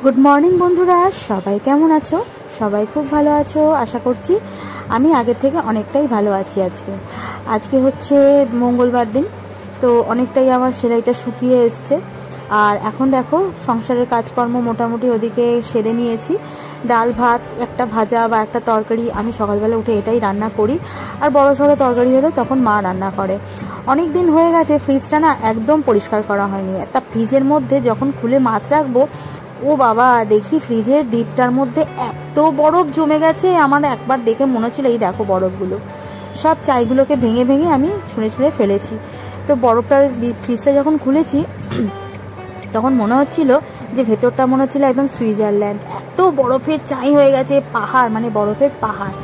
Good morning বন্ধুরা, সবাই কেমন আছো? সবাই খুব ভালো আছো আশা করছি। আমি আগের থেকে অনেকটাই ভালো আছি। আজকে হচ্ছে মঙ্গলবার দিন, তো অনেকটাই আমার সেলাইটা শুকিয়ে এসছে। আর এখন দেখো সংসারের কাজকর্ম মোটামুটি ওদিকে সেরে নিয়েছি। ডাল ভাত, একটা ভাজা বা একটা তরকারি, আমি সকালবেলা উঠে এটাই রান্না করি। আর বড় সড়ো তরকারি হলে তখন মা রান্না করে। অনেক দিন হয়ে গেছে ফ্রিজটা না একদম পরিষ্কার করা হয়নি। তা ফ্রিজের মধ্যে যখন খুলে মাছ রাখবো, ও বাবা, দেখি ফ্রিজের ডিপটার মধ্যে এত বরফ জমে গেছে। আমার একবার দেখে মনে হচ্ছিল এই দেখো বরফগুলো, সব চাইগুলোকে ভেঙে ভেঙে আমি ছুঁড়ে ছুঁড়ে ফেলেছি। তো বরফটা ফ্রিজটা যখন খুলেছি তখন মনে হচ্ছিল যে ভেতরটা মনে হচ্ছিল একদম সুইজারল্যান্ড। এত বরফের চাই হয়ে গেছে, পাহাড় মানে বরফের পাহাড়।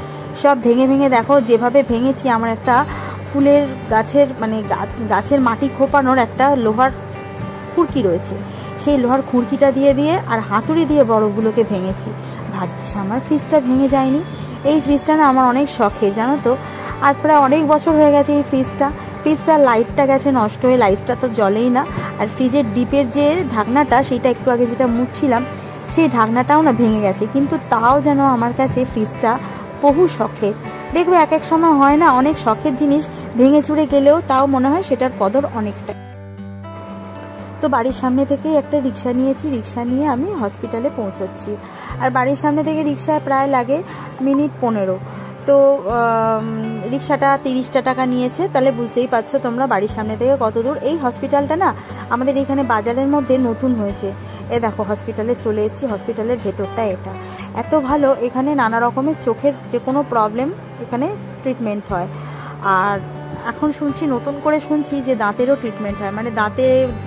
সব ভেঙে ভেঙে দেখো যেভাবে ভেঙেছি, আমার একটা ফুলের গাছের মানে গাছের মাটি খোপানোর একটা লোহার খুরকি রয়েছে, সেই লোহার খুরকিটা দিয়ে দিয়ে আর হাতুড়ি দিয়ে বরফগুলোকে ভেঙেছি। ভাগ্যিস আমার ফ্রিজটা ভেঙে যায়নি। এই ফ্রিজটা না আমার অনেক শখের, জানো তো। আজ প্রায় অনেক বছর হয়ে গেছে এই ফ্রিজটার লাইটটা গেছে নষ্ট হয়ে, লাইটটা তো জ্বলেই না। আর ফ্রিজের ডিপের যে ঢাকনাটা, সেটা একটু আগে যেটা মুছছিলাম, সেই ঢাকনাটাও না ভেঙে গেছে। কিন্তু তাও যেন আমার কাছে ফ্রিজটা বহু শখের। দেখবে এক এক সময় হয় না, অনেক শখের জিনিস ভেঙে চুরে গেলেও তাও মনে হয় সেটার কদর অনেকটা। তো বাড়ির সামনে থেকে একটা রিক্সা নিয়েছি, রিক্সা নিয়ে আমি হসপিটালে পৌঁছচ্ছি। আর বাড়ির সামনে থেকে রিক্সায় প্রায় লাগে মিনিট 15। তো রিক্সাটা 30টা টাকা নিয়েছে। তাহলে বুঝতেই পারছো তোমরা বাড়ির সামনে থেকে কত দূর। এই হসপিটালটা না আমাদের এখানে বাজারের মধ্যে নতুন হয়েছে। এ দেখো হসপিটালে চলে এসেছি। হসপিটালের ভেতরটা এটা এত ভালো, এখানে নানা রকমের চোখের যে কোনো প্রবলেম এখানে ট্রিটমেন্ট হয়। আর এখন নতুন করে শুনছি যে দাঁতেরও ট্রিটমেন্ট হয়, মানে দাঁতে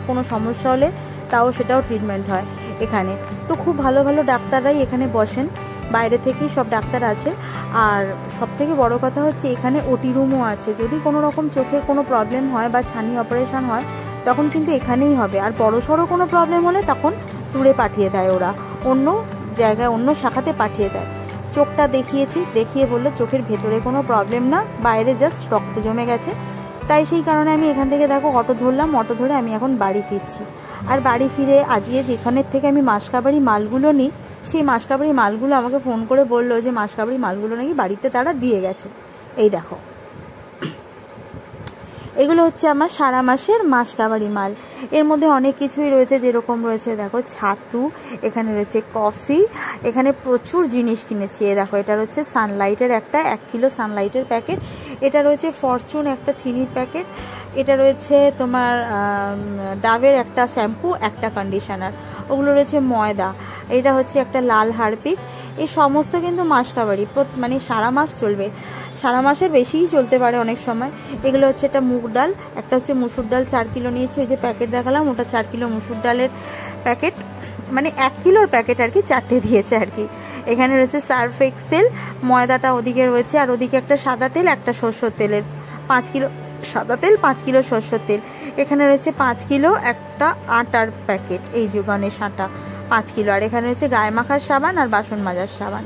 কোনো সমস্যা হলে তাও সেটাও ট্রিটমেন্ট হয় এখানে। তো খুব ভালো ভালো ডাক্তাররাই এখানে বসেন, বাইরে থেকেই সব ডাক্তার আছে। আর সব থেকে বড় কথা হচ্ছে এখানে ওটি রুমও আছে। যদি কোনো রকম চোখের কোনো প্রবলেম হয় বা ছানি অপারেশন হয়, তখন কিন্তু এখানেই হবে। আর বড় সড়ো কোনো প্রবলেম হলে তখন দূরে পাঠিয়ে দেয় ওরা, অন্য জায়গায় অন্য শাখাতে পাঠিয়ে দেয়। চোখটা দেখিয়ে বললো চোখের ভেতরে কোনো প্রবলেম না, বাইরে জাস্ট রক্ত জমে গেছে। তাই সেই কারণে আমি এখান থেকে দেখো অটো ধরলাম, অটো ধরে আমি এখন বাড়ি ফিরছি। আর বাড়ি ফিরে আজকে যেখানের থেকে আমি মাসকাবাড়ি মালগুলো নিই, সেই মাসকাবাড়ি মালগুলো আমাকে ফোন করে বললো যে মাসকাবাড়ি মালগুলো নাকি বাড়িতে তারা দিয়ে গেছে। এই দেখো, এগুলো হচ্ছে আমার সারা মাসের মাসকাবাড়ি মাল। এর মধ্যে অনেক কিছুই রয়েছে, যেরকম রয়েছে দেখো ছাতু, এখানে রয়েছে কফি, এখানে প্রচুর জিনিস কিনেছি। দেখো এটা রয়েছে সানলাইটের একটা 1 কিলো সানলাইটের প্যাকেট, এটা রয়েছে ফরচুন একটা চিনির প্যাকেট, এটা রয়েছে তোমার ডাবের একটা শ্যাম্পু, একটা কন্ডিশনার, ওগুলো রয়েছে ময়দা, এটা হচ্ছে একটা লাল হারপিক। এই সমস্ত কিন্তু মাসকাবাড়ি, মানে সারা মাস চলবে, সারা মাসের বেশিই চলতে পারে অনেক সময়। এগুলো হচ্ছে একটা মুগ ডাল, একটা হচ্ছে মুসুর ডাল 4 কিলো নিয়েছি। ওই যে প্যাকেট দেখালাম ওটা 4 কিলো মুসুর ডালের প্যাকেট, মানে 1 কিলোর প্যাকেট আর কি, 4টে দিয়েছে আর কি। এখানে রয়েছে সার্ফ এক্সেল, ময়দাটা ওদিকে রয়েছে, আর ওদিকে একটা সাদা তেল, একটা সরষের তেলের 5 কিলো সাদা তেল, 5 কিলো সরষের তেল। এখানে রয়েছে 5 কিলো একটা আটার প্যাকেট, এই যুগানের আটা 5 কিলো। আর এখানে রয়েছে গায়ে মাখার সাবান আর বাসন মাজার সাবান।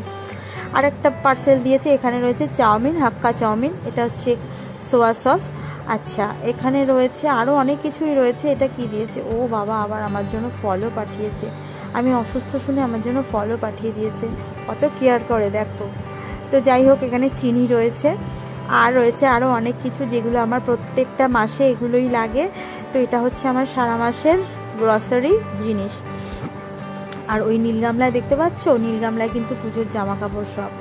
আর একটা পার্সেল দিয়েছে, এখানে রয়েছে চাউমিন, হাক্কা চাউমিন, এটা হচ্ছে সোয়া সস। আচ্ছা, এখানে রয়েছে আরও অনেক কিছুই রয়েছে। এটা কি দিয়েছে, ও বাবা, আবার আমার জন্য ফলও পাঠিয়েছে। আমি অসুস্থ শুনে আমার জন্য ফলও পাঠিয়ে দিয়েছে, কত কেয়ার করে দেখো। তো যাই হোক, এখানে চিনি রয়েছে, আর রয়েছে আরও অনেক কিছু যেগুলো আমার প্রত্যেকটা মাসে এগুলোই লাগে। তো এটা হচ্ছে আমার সারা মাসের গ্রসারি জিনিস। আর ওই নীল গামলায় দেখতে পাচ্ছ, নীল গামলায় কিন্তু পুজোর জামা কাপড় সব।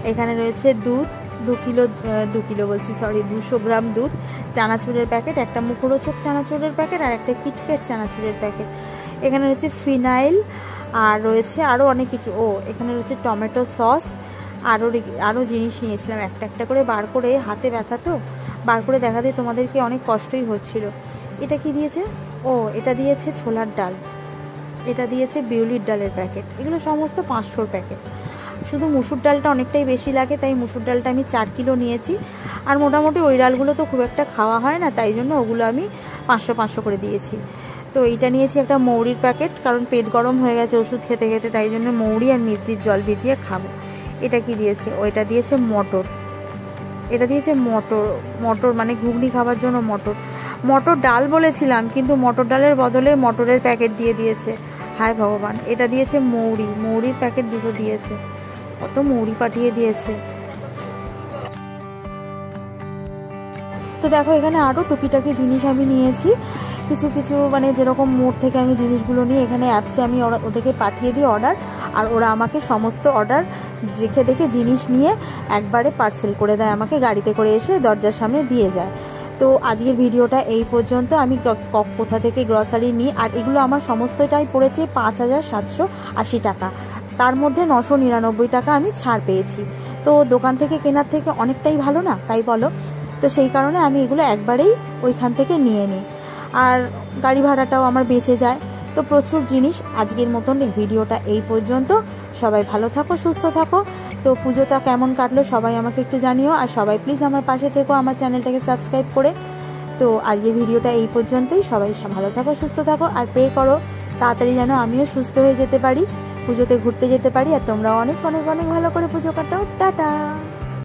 এখানে রয়েছে দুধ, 200 গ্রাম দুধ, চানাচুরের প্যাকেট, একটা মুখরোচক চানাচুরের প্যাকেট, আর একটা কিটক্যাট চানাচুরের প্যাকেট। এখানে রয়েছে ফিনাইল, আর রয়েছে আরও অনেক কিছু। এখানে রয়েছে টমেটো সস, আরও জিনিস নিয়েছিলাম। একটা একটা করে বার করে, হাতে ব্যথা তো বার করে দেখাতে তোমাদেরকে অনেক কষ্টই হচ্ছিল। এটা কি দিয়েছে, এটা দিয়েছে ছোলার ডাল, এটা দিয়েছে বিউলির ডালের প্যাকেট। এগুলো সমস্ত 500 প্যাকেট। শুধু মুসুর ডালটা অনেকটাই বেশি লাগে, তাই মুসুর ডালটা আমি 4 কিলো নিয়েছি। আর মোটামুটি ওই ডালগুলো তো খুব একটা খাওয়া হয় না, তাই জন্য ওগুলো আমি 500 করে দিয়েছি। তো এইটা নিয়েছি একটা মৌরির প্যাকেট, কারণ পেট গরম হয়ে গেছে ওষুধ খেতে খেতে, তাই জন্য মৌরি আর মিষ্টির জল ভিজিয়ে খাবো। এটা কি দিয়েছে, ওইটা দিয়েছে মটর, এটা দিয়েছে মটর মানে ঘুগনি খাবার জন্য মটর ডাল বলেছিলাম, কিন্তু মটর ডালের বদলে মটরের প্যাকেট দিয়ে দিয়েছে। হায় ভগবান, এটা দিয়েছে মৌরি, মৌরির প্যাকেট দুটো দিয়েছে, কত মৌরি পাঠিয়ে দিয়েছে। তো দেখো এখানে আরও টুকিটাকি জিনিস আমি নিয়েছি, কিছু কিছু মানে যেরকম মোড় থেকে আমি জিনিসগুলো নিয়ে এখানে অ্যাপসে আমি ওদেরকে পাঠিয়ে দিই অর্ডার, আর ওরা আমাকে সমস্ত অর্ডার দেখে দেখে জিনিস নিয়ে একবারে পার্সেল করে দেয়, আমাকে গাড়িতে করে এসে দরজার সামনে দিয়ে যায়। তো আজকের ভিডিওটা এই পর্যন্ত। আমি কোথা থেকে গ্রসারি নিই, আর এগুলো আমার সমস্তটাই পড়েছে 5,780 টাকা, তার মধ্যে 999 টাকা আমি ছাড় পেয়েছি। তো দোকান থেকে কেনার থেকে অনেকটাই ভালো না, তাই বলো? তো সেই কারণে আমি এগুলো একবারেই ওইখান থেকে নিয়ে নিই, আর গাড়ি ভাড়াটাও আমার বেঁচে যায়। তো প্রচুর জিনিস। আজকের মতন এই ভিডিওটা এই পর্যন্ত। সবাই ভালো থাকো, সুস্থ থাকো। তো পুজোটা কেমন কাটলো সবাই আমাকে একটু জানিও, আর সবাই প্লিজ আমার পাশে থেকো আমার চ্যানেলটাকে সাবস্ক্রাইব করে। তো আজকের ভিডিওটা এই পর্যন্তই। সবাই ভালো থাকো, সুস্থ থাকো, আর প্রে করো তাড়াতাড়ি যেন আমিও সুস্থ হয়ে যেতে পারি, পুজোতে ঘুরতে যেতে পারি, আর তোমরা অনেক অনেক অনেক ভালো করে পুজো কাটাও। টাটা।